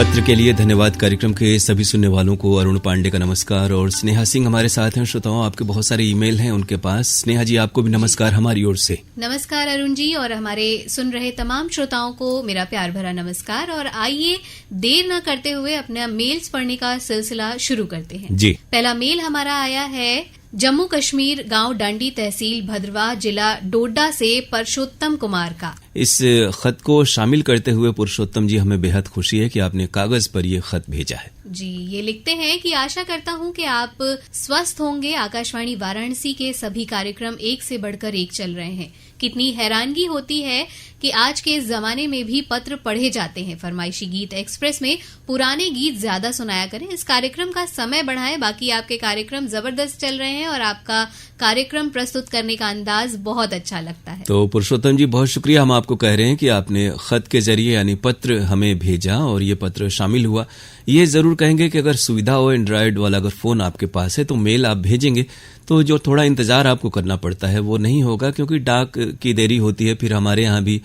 पत्र के लिए धन्यवाद कार्यक्रम के सभी सुनने वालों को अरुण पांडे का नमस्कार और स्नेहा सिंह हमारे साथ हैं। श्रोताओं, आपके बहुत सारे ईमेल हैं उनके पास। स्नेहा जी, आपको भी नमस्कार हमारी ओर से। नमस्कार अरुण जी, और हमारे सुन रहे तमाम श्रोताओं को मेरा प्यार भरा नमस्कार। और आइए देर न करते हुए अपना मेल्स पढ़ने का सिलसिला शुरू करते हैं जी। पहला मेल हमारा आया है जम्मू कश्मीर, गांव डांडी, तहसील भद्रवाह, जिला डोडा से पुरुषोत्तम कुमार का। इस खत को शामिल करते हुए पुरुषोत्तम जी, हमें बेहद खुशी है कि आपने कागज पर ये खत भेजा है। जी, ये लिखते हैं कि आशा करता हूं कि आप स्वस्थ होंगे। आकाशवाणी वाराणसी के सभी कार्यक्रम एक से बढ़कर एक चल रहे हैं। कितनी हैरानगी होती है कि आज के इस जमाने में भी पत्र पढ़े जाते हैं। फरमाइशी गीत एक्सप्रेस में पुराने गीत ज्यादा सुनाया करें। इस कार्यक्रम का समय बढ़ाएं। बाकी आपके कार्यक्रम जबरदस्त चल रहे हैं और आपका कार्यक्रम प्रस्तुत करने का अंदाज बहुत अच्छा लगता है। तो पुरुषोत्तम जी, बहुत शुक्रिया। हम आपको कह रहे हैं कि आपने खत के जरिए यानी पत्र हमें भेजा और ये पत्र शामिल हुआ। ये जरूर कहेंगे कि अगर सुविधा हो, एंड्रॉयड वाला अगर फोन आपके पास है तो मेल आप भेजेंगे तो जो थोड़ा इंतजार आपको करना पड़ता है वो नहीं होगा, क्योंकि डाक की देरी होती है, फिर हमारे यहाँ भी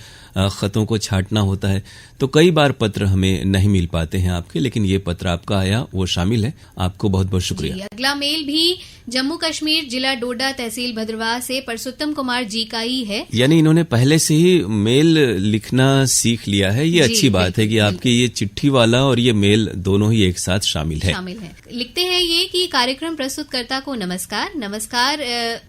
खतों को छांटना होता है, तो कई बार पत्र हमें नहीं मिल पाते हैं आपके, लेकिन ये पत्र आपका आया वो शामिल है। आपको बहुत बहुत शुक्रिया। अगला मेल भी जम्मू कश्मीर, जिला डोडा, तहसील भद्रवाह से पुरुषोत्तम कुमार जी का ही है। यानी इन्होंने पहले से ही मेल लिखना सीख लिया है। ये अच्छी बात है कि आपकी ये चिट्ठी वाला और ये मेल दोनों ही एक साथ शामिल है। लिखते हैं ये कि कार्यक्रम प्रस्तुतकर्ता को नमस्कार। नमस्कार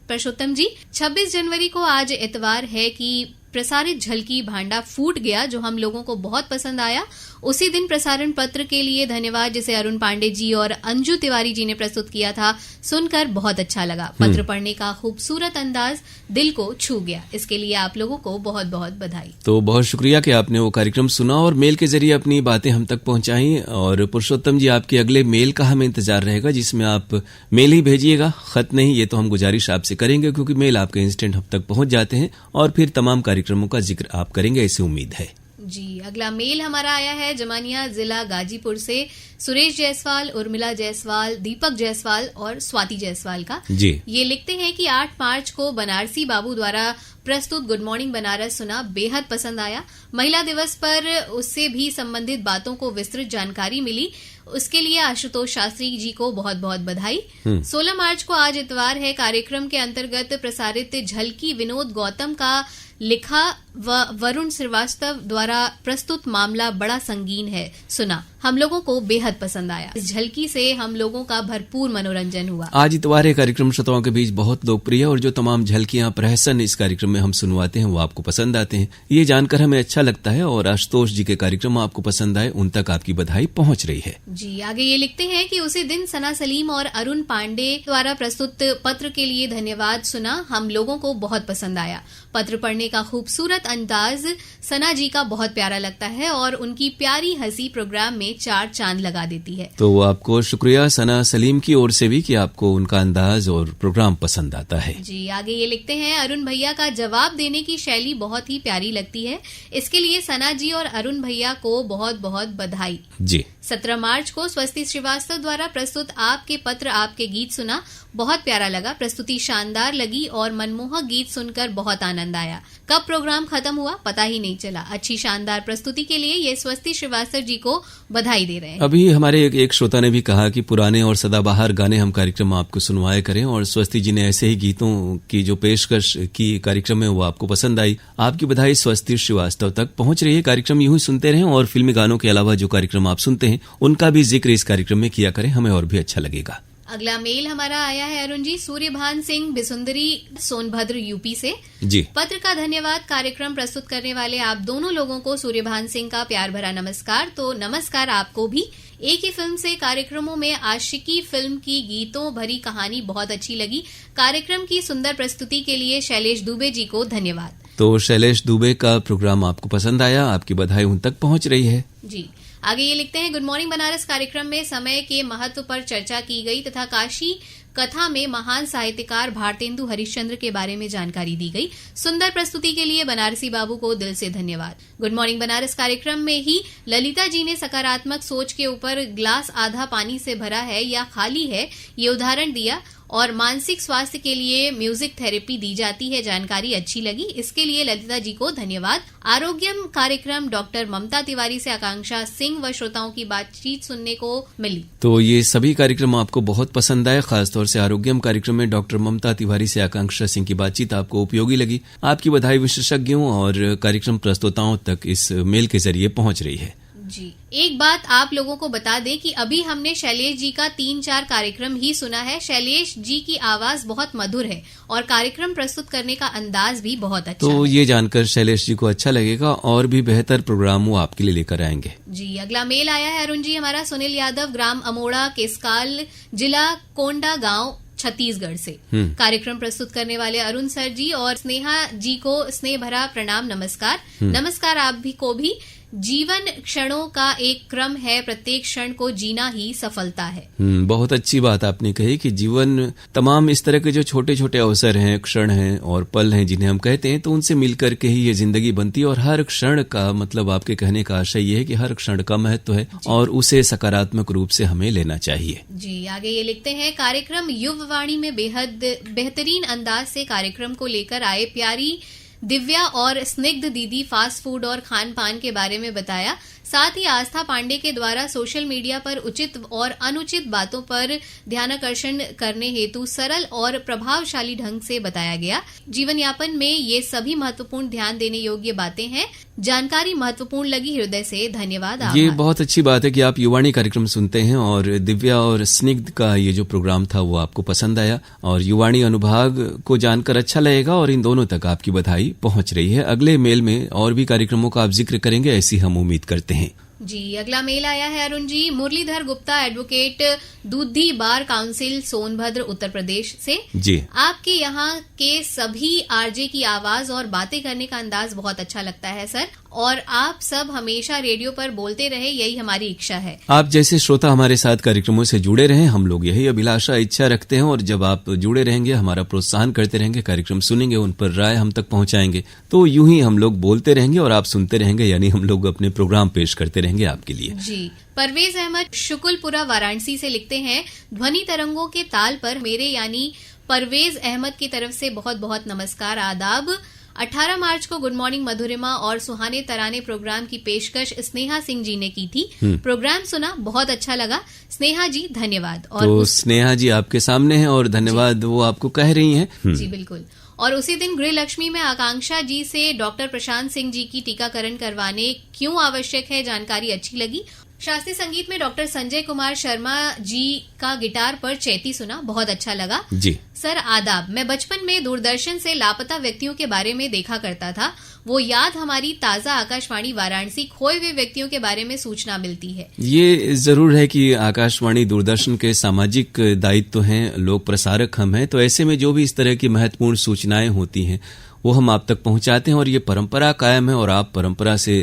पुरुषोत्तम जी, 26 जनवरी को आज इतवार है कि प्रसारित झलकी भांडा फूट गया, जो हम लोगों को बहुत पसंद आया। उसी दिन प्रसारण पत्र के लिए धन्यवाद, जिसे अरुण पांडे जी और अंजू तिवारी जी ने प्रस्तुत किया था। सुनकर बहुत अच्छा लगा। पत्र पढ़ने का खूबसूरत अंदाज दिल को छू गया। इसके लिए आप लोगों को बहुत बहुत बधाई। तो बहुत शुक्रिया कि आपने वो कार्यक्रम सुना और मेल के जरिए अपनी बातें हम तक पहुंचाई। और पुरुषोत्तम जी, आपके अगले मेल का हमें इंतजार रहेगा, जिसमें आप मेल ही भेजिएगा, खत नहीं। ये तो हम गुजारिश आपसे करेंगे, क्योंकि मेल आपके इंस्टेंट हम तक पहुंच जाते हैं और फिर तमाम कार्यक्रमों का जिक्र आप करेंगे, ऐसी उम्मीद है। जी, अगला मेल हमारा आया है जमानिया, जिला गाजीपुर से सुरेश जायसवाल, उर्मिला जायसवाल, दीपक जायसवाल और स्वाति जायसवाल का। जी। ये लिखते हैं कि 8 मार्च को बनारसी बाबू द्वारा प्रस्तुत गुड मॉर्निंग बनारस सुना, बेहद पसंद आया। महिला दिवस पर उससे भी संबंधित बातों को विस्तृत जानकारी मिली। उसके लिए आशुतोष शास्त्री जी को बहुत बहुत बधाई। 16 मार्च को आज इतवार है। कार्यक्रम के अंतर्गत प्रसारित झलकी विनोद गौतम का लिखा व वरुण श्रीवास्तव द्वारा प्रस्तुत मामला बड़ा संगीन है सुना, हम लोगों को बेहद पसंद आया। इस झलकी से हम लोगों का भरपूर मनोरंजन हुआ। आज इतवार कार्यक्रम श्रोताओं के बीच बहुत लोकप्रिय और जो तमाम झलकियां प्रहसन इस कार्यक्रम में हम सुनवाते हैं वो आपको पसंद आते हैं। ये जानकर हमें अच्छा लगता है और आशुतोष जी के कार्यक्रम आपको पसंद आए, उन तक आपकी बधाई पहुंच रही है। जी, आगे ये लिखते हैं कि उसी दिन सना सलीम और अरुण पांडे द्वारा प्रस्तुत पत्र के लिए धन्यवाद सुना, हम लोगों को बहुत पसंद आया। पत्र पढ़ने का खूबसूरत अंदाज सना जी का बहुत प्यारा लगता है और उनकी प्यारी हंसी प्रोग्राम में 4 चांद लगा देती है। तो आपको शुक्रिया सना सलीम की ओर से भी कि आपको उनका अंदाज और प्रोग्राम पसंद आता है। जी, आगे ये लिखते हैं अरुण भैया का जवाब देने की शैली बहुत ही प्यारी लगती है। इसके लिए सना जी और अरुण भैया को बहुत बहुत बधाई। जी। 17 मार्च को स्वस्ति श्रीवास्तव द्वारा प्रस्तुत आपके पत्र आपके गीत सुना, बहुत प्यारा लगा। प्रस्तुति शानदार लगी और मनमोहक गीत सुनकर बहुत आनंद आया। कब प्रोग्राम खत्म हुआ पता ही नहीं चला। अच्छी शानदार प्रस्तुति के लिए ये स्वस्ति श्रीवास्तव जी को बधाई दे रहे हैं। अभी हमारे एक श्रोता ने भी कहा कि पुराने और सदाबहार गाने हम कार्यक्रम आपको सुनवाया करें, और स्वस्ति जी ने ऐसे ही गीतों की जो पेशकश की कार्यक्रम है वो आपको पसंद आई। आपकी बधाई स्वस्ति श्रीवास्तव तक पहुंच रही है। कार्यक्रम यूं ही सुनते रहें और फिल्मी गानों के अलावा जो कार्यक्रम आप सुनते हैं उनका भी जिक्र इस कार्यक्रम में किया करें, हमें और भी अच्छा लगेगा। अगला मेल हमारा आया है अरुण जी सूर्यभान सिंह बिसुंदरी सोनभद्र यूपी से। जी। पत्र का धन्यवाद। कार्यक्रम प्रस्तुत करने वाले आप दोनों लोगों को सूर्यभान सिंह का प्यार भरा नमस्कार। तो नमस्कार आपको भी। एक ही फिल्म से कार्यक्रमों में आशिकी फिल्म की गीतों भरी कहानी बहुत अच्छी लगी। कार्यक्रम की सुंदर प्रस्तुति के लिए शैलेश दुबे जी को धन्यवाद। तो शैलेश दुबे का प्रोग्राम आपको पसंद आया, आपकी बधाई उन तक पहुंच रही है। जी, आगे ये लिखते हैं गुड मॉर्निंग बनारस कार्यक्रम में समय के महत्व पर चर्चा की गई तथा काशी कथा में महान साहित्यकार भारतेंदु हरिश्चंद्र के बारे में जानकारी दी गई। सुंदर प्रस्तुति के लिए बनारसी बाबू को दिल से धन्यवाद। गुड मॉर्निंग बनारस कार्यक्रम में ही ललिता जी ने सकारात्मक सोच के ऊपर ग्लास आधा पानी से भरा है या खाली है ये उदाहरण दिया और मानसिक स्वास्थ्य के लिए म्यूजिक थेरेपी दी जाती है, जानकारी अच्छी लगी, इसके लिए ललिता जी को धन्यवाद। आरोग्यम कार्यक्रम डॉक्टर ममता तिवारी से आकांक्षा सिंह व श्रोताओं की बातचीत सुनने को मिली। तो ये सभी कार्यक्रम आपको बहुत पसंद आए, खासतौर से आरोग्यम कार्यक्रम में डॉक्टर ममता तिवारी से आकांक्षा सिंह की बातचीत आपको उपयोगी लगी। आपकी बधाई विशेषज्ञों और कार्यक्रम प्रस्तोताओं तक इस मेल के जरिए पहुंच रही है। जी, एक बात आप लोगों को बता दें कि अभी हमने शैलेश जी का 3-4 कार्यक्रम ही सुना है। शैलेश जी की आवाज बहुत मधुर है और कार्यक्रम प्रस्तुत करने का अंदाज भी बहुत अच्छा तो है। ये जानकर शैलेश जी को अच्छा लगेगा और भी बेहतर प्रोग्राम वो आपके लिए लेकर आएंगे। जी, अगला मेल आया है अरुण जी हमारा सुनील यादव, ग्राम अमोड़ा, केसकाल, जिला कोंडा गांव, छत्तीसगढ़ से। कार्यक्रम प्रस्तुत करने वाले अरुण सर जी और स्नेहा जी को स्नेह भरा प्रणाम, नमस्कार। नमस्कार आप भी को भी। जीवन क्षणों का एक क्रम है, प्रत्येक क्षण को जीना ही सफलता है। बहुत अच्छी बात आपने कही कि जीवन तमाम इस तरह के जो छोटे छोटे अवसर हैं, क्षण हैं और पल हैं जिन्हें हम कहते हैं, तो उनसे मिलकर के ही ये जिंदगी बनती है। और हर क्षण का मतलब आपके कहने का आशय ये है कि हर क्षण का महत्व है और उसे सकारात्मक रूप से हमें लेना चाहिए। जी, आगे ये लिखते हैं, कार्यक्रम युववाणी में बेहद बेहतरीन अंदाज से कार्यक्रम को लेकर आए। प्यारी दिव्या और स्निग्ध दीदी फास्ट फूड और खान पान के बारे में बताया। साथ ही आस्था पांडे के द्वारा सोशल मीडिया पर उचित और अनुचित बातों पर ध्यानाकर्षण करने हेतु सरल और प्रभावशाली ढंग से बताया गया। जीवन यापन में ये सभी महत्वपूर्ण ध्यान देने योग्य बातें हैं। जानकारी महत्वपूर्ण लगी, हृदय से धन्यवाद। ये बहुत अच्छी बात है कि आप युवाणी कार्यक्रम सुनते हैं और दिव्या और स्निग्ध का ये जो प्रोग्राम था वो आपको पसंद आया और युवाणी अनुभाग को जानकर अच्छा लगेगा और इन दोनों तक आपकी बधाई पहुंच रही है। अगले मेल में और भी कार्यक्रमों का आप जिक्र करेंगे, ऐसी हम उम्मीद करते हैं। जी, अगला मेल आया है Arun ji Murlidhar Gupta, advocate, Dudhi bar council, Sonbhadra, Uttar Pradesh से। जी, आपके यहाँ के सभी आरजे की आवाज और बातें करने का अंदाज बहुत अच्छा लगता है सर, और आप सब हमेशा रेडियो पर बोलते रहे, यही हमारी इच्छा है। आप जैसे श्रोता हमारे साथ कार्यक्रमों से जुड़े रहें, हम लोग यही अभिलाषा इच्छा रखते हैं और जब आप जुड़े रहेंगे, हमारा प्रोत्साहन करते रहेंगे, कार्यक्रम सुनेंगे, उन पर राय हम तक पहुंचाएंगे, तो यूं ही हम लोग बोलते रहेंगे और आप सुनते रहेंगे, यानी हम लोग अपने प्रोग्राम पेश करते रहेंगे आपके लिए। जी, परवेज अहमद शुकुलपुरा वाराणसी से लिखते हैं, ध्वनि तरंगों के ताल पर मेरे यानी परवेज अहमद की तरफ से बहुत बहुत नमस्कार, आदाब। 18 मार्च को गुड मॉर्निंग मधुरिमा और सुहाने तराने प्रोग्राम की पेशकश स्नेहा सिंह जी ने की थी। प्रोग्राम सुना, बहुत अच्छा लगा। स्नेहा जी धन्यवाद। और तो स्नेहा जी आपके सामने हैं और धन्यवाद वो आपको कह रही हैं। जी बिल्कुल। और उसी दिन गृह लक्ष्मी में आकांक्षा जी से डॉक्टर प्रशांत सिंह जी की टीकाकरण करवाने क्यों आवश्यक है, जानकारी अच्छी लगी। शास्त्रीय संगीत में डॉक्टर संजय कुमार शर्मा जी का गिटार पर चैती सुना, बहुत अच्छा लगा। जी सर आदाब। मैं बचपन में दूरदर्शन से लापता व्यक्तियों के बारे में देखा करता था, वो याद हमारी ताजा आकाशवाणी वाराणसी खोए हुए व्यक्तियों के बारे में सूचना मिलती है। ये जरूर है कि आकाशवाणी दूरदर्शन के सामाजिक दायित्व हैं, लोक प्रसारक हम हैं, तो ऐसे में जो भी इस तरह की महत्वपूर्ण सूचनाएं होती हैं वो हम आप तक पहुंचाते हैं और ये परंपरा कायम है और आप परंपरा से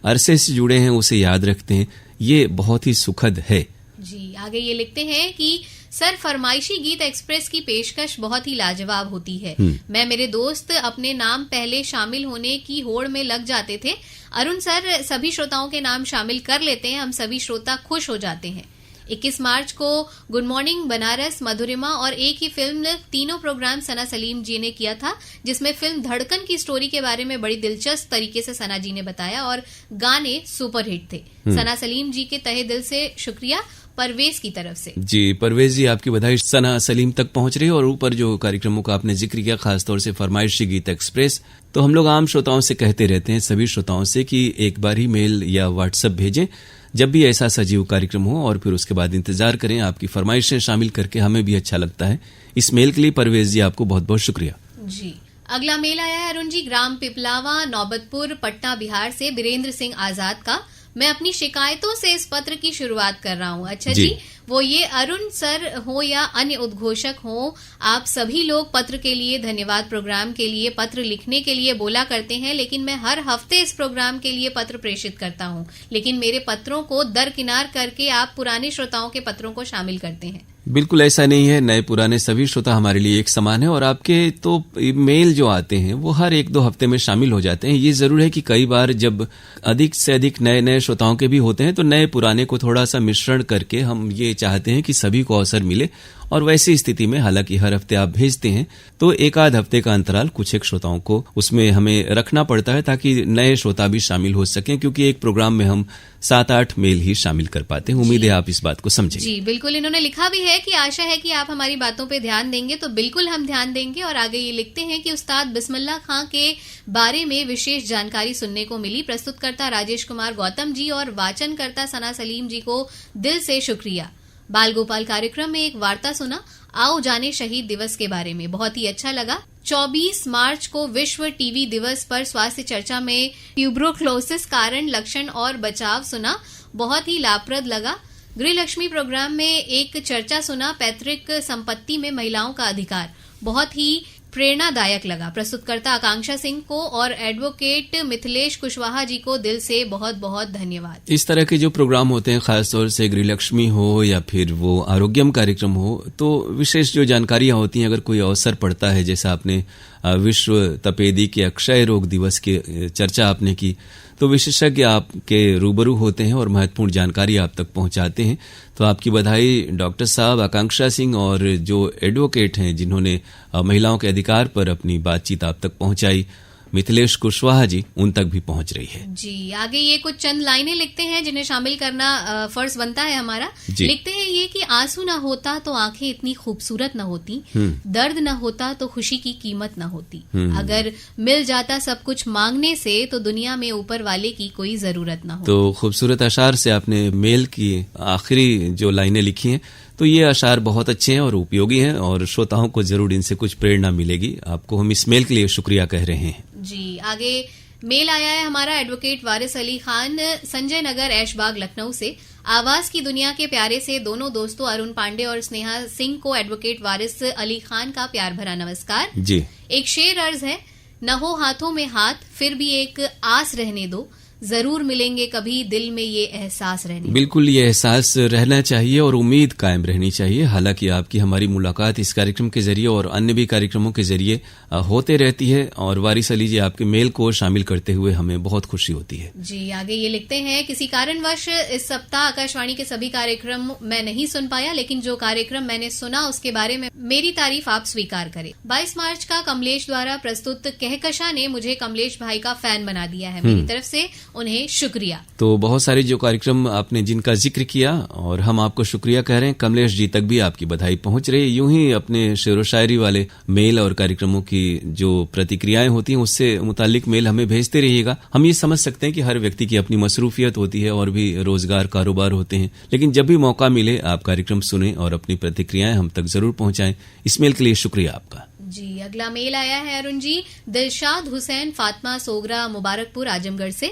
अरसे से जुड़े हैं, उसे याद रखते हैं, ये बहुत ही सुखद है। जी, आगे ये लिखते हैं कि सर फरमाइशी गीत एक्सप्रेस की पेशकश बहुत ही लाजवाब होती है। मैं मेरे दोस्त अपने नाम पहले शामिल होने की होड़ में लग जाते थे। अरुण सर सभी श्रोताओं के नाम शामिल कर लेते हैं, हम सभी श्रोता खुश हो जाते हैं। 21 मार्च को गुड मॉर्निंग बनारस, मधुरिमा और एक ही फिल्म, तीनों प्रोग्राम सना सलीम जी ने किया था, जिसमें फिल्म धड़कन की स्टोरी के बारे में बड़ी दिलचस्प तरीके से सना जी ने बताया और गाने सुपरहिट थे। सना सलीम जी के तहे दिल से शुक्रिया परवेज की तरफ से। जी, परवेज जी आपकी बधाई सना सलीम तक पहुंच रही है। और ऊपर जो कार्यक्रमों का आपने जिक्र किया, खासतौर से फरमाइशी गीत एक्सप्रेस, तो हम लोग आम श्रोताओं से कहते रहते हैं, सभी श्रोताओं से, कि एक बार ही मेल या व्हाट्सएप भेजें जब भी ऐसा सजीव कार्यक्रम हो, और फिर उसके बाद इंतजार करें। आपकी फरमाइशें शामिल करके हमें भी अच्छा लगता है। इस मेल के लिए परवेज जी आपको बहुत बहुत शुक्रिया। जी, अगला मेल आया है अरुण जी ग्राम पिपलावा, नौबतपुर, पटना, बिहार से बीरेंद्र सिंह आजाद का। मैं अपनी शिकायतों से इस पत्र की शुरुआत कर रहा हूँ। अच्छा जी, वो ये अरुण सर हो या अन्य उद्घोषक हो, आप सभी लोग पत्र के लिए, धन्यवाद प्रोग्राम के लिए, पत्र लिखने के लिए बोला करते हैं, लेकिन मैं हर हफ्ते इस प्रोग्राम के लिए पत्र प्रेषित करता हूं, लेकिन मेरे पत्रों को दरकिनार करके आप पुराने श्रोताओं के पत्रों को शामिल करते हैं। बिल्कुल ऐसा नहीं है, नए पुराने सभी श्रोता हमारे लिए एक समान है और आपके तो मेल जो आते हैं वो हर 1-2 हफ्ते में शामिल हो जाते हैं। ये जरूर है कि कई बार जब अधिक से अधिक नए श्रोताओं के भी होते हैं तो नए पुराने को थोड़ा सा मिश्रण करके हम ये चाहते हैं कि सभी को अवसर मिले, और वैसी स्थिति में हालांकि हर हफ्ते आप भेजते हैं तो 1-आध हफ्ते का अंतराल कुछ एक श्रोताओं को उसमें हमें रखना पड़ता है ताकि नए श्रोता भी शामिल हो सकें, क्योंकि एक प्रोग्राम में हम 7-8 मेल ही शामिल कर पाते हैं। उम्मीद है आप इस बात को समझेंगे। जी बिल्कुल, इन्होंने लिखा भी है कि आशा है कि आप हमारी बातों पे ध्यान देंगे, तो बिल्कुल हम ध्यान देंगे। और आगे ये लिखते हैं कि उस्ताद बिस्मिल्लाह खां के बारे में विशेष जानकारी सुनने को मिली। प्रस्तुतकर्ता राजेश कुमार गौतम जी और वाचनकर्ता सना सलीम जी को दिल से शुक्रिया। बाल गोपाल कार्यक्रम में एक वार्ता सुना, आओ जाने शहीद दिवस के बारे में, बहुत ही अच्छा लगा। 24 मार्च को विश्व टीबी दिवस पर स्वास्थ्य चर्चा में ट्यूबरोक्लोसिस कारण, लक्षण और बचाव सुना, बहुत ही लाभप्रद लगा। गृहलक्ष्मी प्रोग्राम में एक चर्चा सुना, पैतृक संपत्ति में महिलाओं का अधिकार, बहुत ही प्रेरणादायक लगा। प्रस्तुतकर्ता आकांक्षा सिंह को और एडवोकेट मिथिलेश कुशवाहा जी को दिल से बहुत बहुत धन्यवाद। इस तरह के जो प्रोग्राम होते हैं, खासतौर से गृहलक्ष्मी हो या फिर वो आरोग्यम कार्यक्रम हो, तो विशेष जो जानकारियां होती हैं, अगर कोई अवसर पड़ता है, जैसा आपने विश्व तपेदी के अक्षय रोग दिवस की चर्चा आपने की, तो विशेषज्ञ आपके रूबरू होते हैं और महत्वपूर्ण जानकारी आप तक पहुंचाते हैं। तो आपकी बधाई डॉक्टर साहब, आकांक्षा सिंह, और जो एडवोकेट हैं जिन्होंने महिलाओं के अधिकार पर अपनी बातचीत आप तक पहुंचाई, मिथिलेश कुशवाहा जी, उन तक भी पहुंच रही है। जी आगे ये कुछ चंद लाइनें लिखते हैं जिन्हें शामिल करना फर्ज बनता है हमारा। लिखते हैं ये कि आंसू न होता तो आंखें इतनी खूबसूरत न होती, दर्द न होता तो खुशी की कीमत न होती, अगर मिल जाता सब कुछ मांगने से तो दुनिया में ऊपर वाले की कोई जरूरत न हो। तो खूबसूरत अशार से आपने मेल की आखिरी जो लाइनें लिखी हैं, तो ये अशार बहुत अच्छे हैं और उपयोगी हैं और श्रोताओं को जरूर इनसे कुछ प्रेरणा मिलेगी। आपको हम इस मेल के लिए शुक्रिया कह रहे हैं। जी आगे मेल आया है हमारा एडवोकेट वारिस अली खान, संजय नगर, ऐशबाग, लखनऊ से। आवाज की दुनिया के प्यारे से दोनों दोस्तों अरुण पांडे और स्नेहा सिंह को एडवोकेट वारिस अली खान का प्यार भरा नमस्कार जी। एक शेर अर्ज है, न हो हाथों में हाथ फिर भी एक आस रहने दो, जरूर मिलेंगे कभी, दिल में ये एहसास रहने। बिल्कुल, ये एहसास रहना चाहिए और उम्मीद कायम रहनी चाहिए। हालांकि आपकी हमारी मुलाकात इस कार्यक्रम के जरिए और अन्य भी कार्यक्रमों के जरिए होते रहती है, और वारिस अली जी आपके मेल को शामिल करते हुए हमें बहुत खुशी होती है। जी आगे ये लिखते हैं, किसी कारणवश इस सप्ताह आकाशवाणी के सभी कार्यक्रम मैं नहीं सुन पाया, लेकिन जो कार्यक्रम मैंने सुना उसके बारे में मेरी तारीफ आप स्वीकार करें। 22 मार्च का कमलेश द्वारा प्रस्तुत कहकशा ने मुझे कमलेश भाई का फैन बना दिया है, मेरी तरफ से उन्हें शुक्रिया। तो बहुत सारे जो कार्यक्रम आपने जिनका जिक्र किया और हम आपको शुक्रिया कह रहे हैं, कमलेश जी तक भी आपकी बधाई पहुंच रही है। यूं ही अपने शेर व शायरी वाले मेल और कार्यक्रमों की जो प्रतिक्रियाएं होती हैं उससे मुतालिक मेल हमें भेजते रहिएगा। हम ये समझ सकते हैं कि हर व्यक्ति की अपनी मसरूफियत होती है और भी रोजगार कारोबार होते हैं, लेकिन जब भी मौका मिले आप कार्यक्रम सुने और अपनी प्रतिक्रियाएं हम तक जरूर पहुंचाएं। इस मेल के लिए शुक्रिया आपका। जी अगला मेल आया है अरुण जी, दिलशाद हुसैन फातिमा सोगरा, मुबारकपुर, आजमगढ़ से।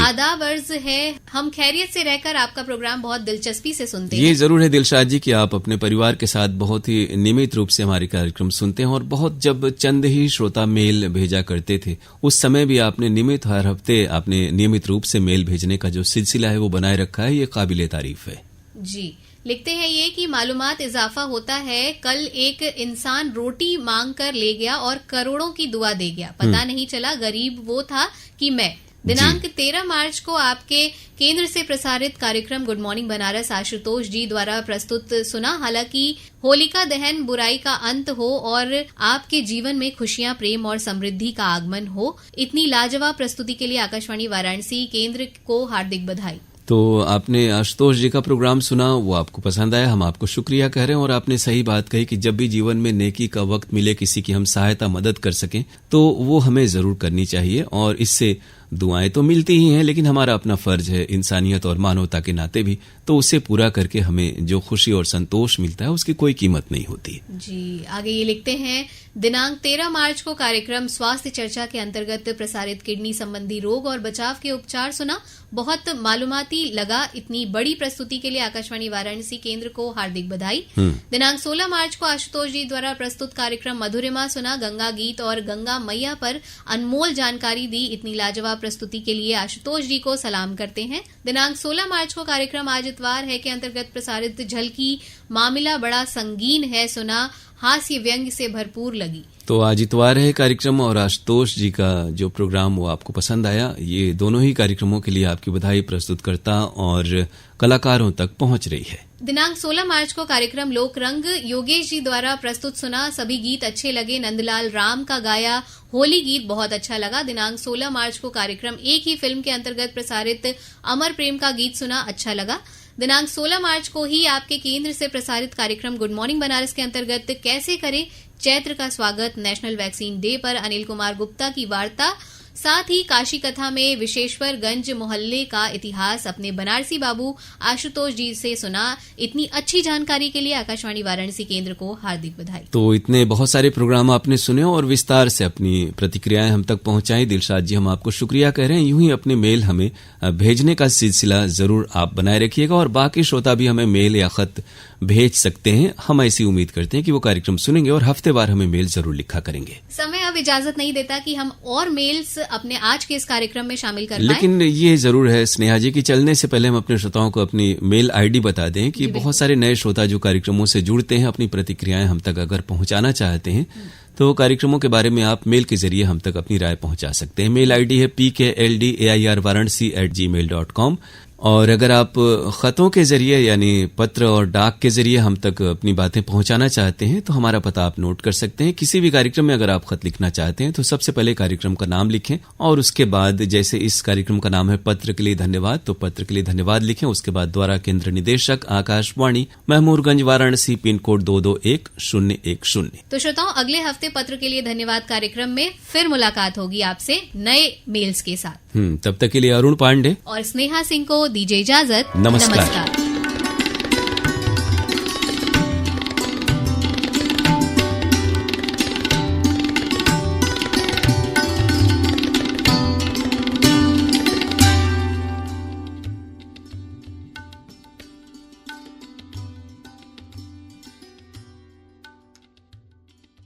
आदाब अर्ज है, हम खैरियत से रहकर आपका प्रोग्राम बहुत दिलचस्पी से सुनते हैं। ये जरूर है दिलशाद जी कि आप अपने परिवार के साथ बहुत ही नियमित रूप से हमारे कार्यक्रम सुनते हैं, और बहुत जब चंद ही श्रोता मेल भेजा करते थे उस समय भी आपने नियमित हर हफ्ते आपने नियमित रूप से मेल भेजने का जो सिलसिला है वो बनाए रखा है, ये काबिले तारीफ है। जी लिखते हैं ये कि मालूमात इजाफा होता है, कल एक इंसान रोटी मांग कर ले गया और करोड़ों की दुआ दे गया, पता नहीं चला गरीब वो था कि मैं। दिनांक 13 मार्च को आपके केंद्र से प्रसारित कार्यक्रम गुड मॉर्निंग बनारस आशुतोष जी द्वारा प्रस्तुत सुना। हालांकि होलिका दहन बुराई का अंत हो और आपके जीवन में खुशियां, प्रेम और समृद्धि का आगमन हो। इतनी लाजवाब प्रस्तुति के लिए आकाशवाणी वाराणसी केंद्र को हार्दिक बधाई। तो आपने आशुतोष जी का प्रोग्राम सुना, वो आपको पसंद आया, हम आपको शुक्रिया कह रहे हैं। और आपने सही बात कही कि जब भी जीवन में नेकी का वक्त मिले, किसी की हम सहायता मदद कर सकें तो वो हमें जरूर करनी चाहिए, और इससे दुआएं तो मिलती ही हैं, लेकिन हमारा अपना फर्ज है इंसानियत और मानवता के नाते भी, तो उसे पूरा करके हमें जो खुशी और संतोष मिलता है उसकी कोई कीमत नहीं होती। जी आगे ये लिखते हैं, दिनांक 13 मार्च को कार्यक्रम स्वास्थ्य चर्चा के अंतर्गत प्रसारित किडनी संबंधी रोग और बचाव के उपचार सुना, बहुत मालूमाती लगा। इतनी बड़ी प्रस्तुति के लिए आकाशवाणी वाराणसी केंद्र को हार्दिक बधाई। दिनांक 16 मार्च को आशुतोष जी द्वारा प्रस्तुत कार्यक्रम मधुरिमा सुना। गंगा गीत और गंगा मैया पर अनमोल जानकारी दी। इतनी लाजवाब प्रस्तुति के लिए आशुतोष जी को सलाम करते हैं। दिनांक 16 मार्च को कार्यक्रम आज इतवार है के अंतर्गत प्रसारित झलकी मामला बड़ा संगीन है सुना। हास्य व्यंग से भरपूर लगी। तो आज इतवार है कार्यक्रम और आशुतोष जी का जो प्रोग्राम वो आपको पसंद आया। ये दोनों ही कार्यक्रमों के लिए आपकी बधाई प्रस्तुतकर्ता और कलाकारों तक पहुंच रही है। दिनांक 16 मार्च को कार्यक्रम लोक रंग योगेश जी द्वारा प्रस्तुत सुना। सभी गीत अच्छे लगे। नंदलाल राम का गाया होली गीत बहुत अच्छा लगा। दिनांक 16 मार्च को कार्यक्रम एक ही फिल्म के अंतर्गत प्रसारित अमर प्रेम का गीत सुना, अच्छा लगा। दिनांक 16 मार्च को ही आपके केंद्र से प्रसारित कार्यक्रम गुड मॉर्निंग बनारस के अंतर्गत कैसे करें चैत्र का स्वागत नेशनल वैक्सीन डे पर अनिल कुमार गुप्ता की वार्ता, साथ ही काशी कथा में विशेश्वरगंज मोहल्ले का इतिहास अपने बनारसी बाबू आशुतोष जी से सुना। इतनी अच्छी जानकारी के लिए आकाशवाणी वाराणसी केंद्र को हार्दिक बधाई। तो इतने बहुत सारे प्रोग्राम आपने सुने और विस्तार से अपनी प्रतिक्रियाएं हम तक पहुंचाई। दिलशाद जी, हम आपको शुक्रिया कह रहे हैं। यूं ही अपने मेल हमें भेजने का सिलसिला जरूर आप बनाए रखिएगा और बाकी श्रोता भी हमें मेल या खत भेज सकते हैं। हम ऐसी उम्मीद करते हैं कि वो कार्यक्रम सुनेंगे और हफ्तेवार हमें मेल जरूर लिखा करेंगे। समय अब इजाजत नहीं देता कि हम और मेल्स अपने आज के इस कार्यक्रम में शामिल कर पाएं। लेकिन ये जरूर है स्नेहा जी कि चलने से पहले हम अपने श्रोताओं को अपनी मेल आईडी बता दें कि बहुत सारे नए श्रोता जो कार्यक्रमों से जुड़ते हैं अपनी प्रतिक्रियाएं हम तक अगर पहुंचाना चाहते हैं तो कार्यक्रमों के बारे में आप मेल के जरिए हम तक अपनी राय पहुंचा सकते हैं। मेल आईडी है pkldair@varanasi@gmail.com। और अगर आप खतों के जरिए यानी पत्र और डाक के जरिए हम तक अपनी बातें पहुंचाना चाहते हैं तो हमारा पता आप नोट कर सकते हैं। किसी भी कार्यक्रम में अगर आप खत लिखना चाहते हैं तो सबसे पहले कार्यक्रम का नाम लिखें और उसके बाद जैसे इस कार्यक्रम का नाम है पत्र के लिए धन्यवाद, तो पत्र के लिए धन्यवाद लिखें। उसके बाद द्वारा केंद्र निदेशक आकाशवाणी महमूरगंज वाराणसी पिन कोड 221010। तो श्रोताओं, अगले हफ्ते पत्र के लिए धन्यवाद कार्यक्रम में फिर मुलाकात होगी आपसे नए मेल्स के साथ। तब तक के लिए अरुण पांडे और स्नेहा सिंह को दीजिए इजाजत। नमस्कार।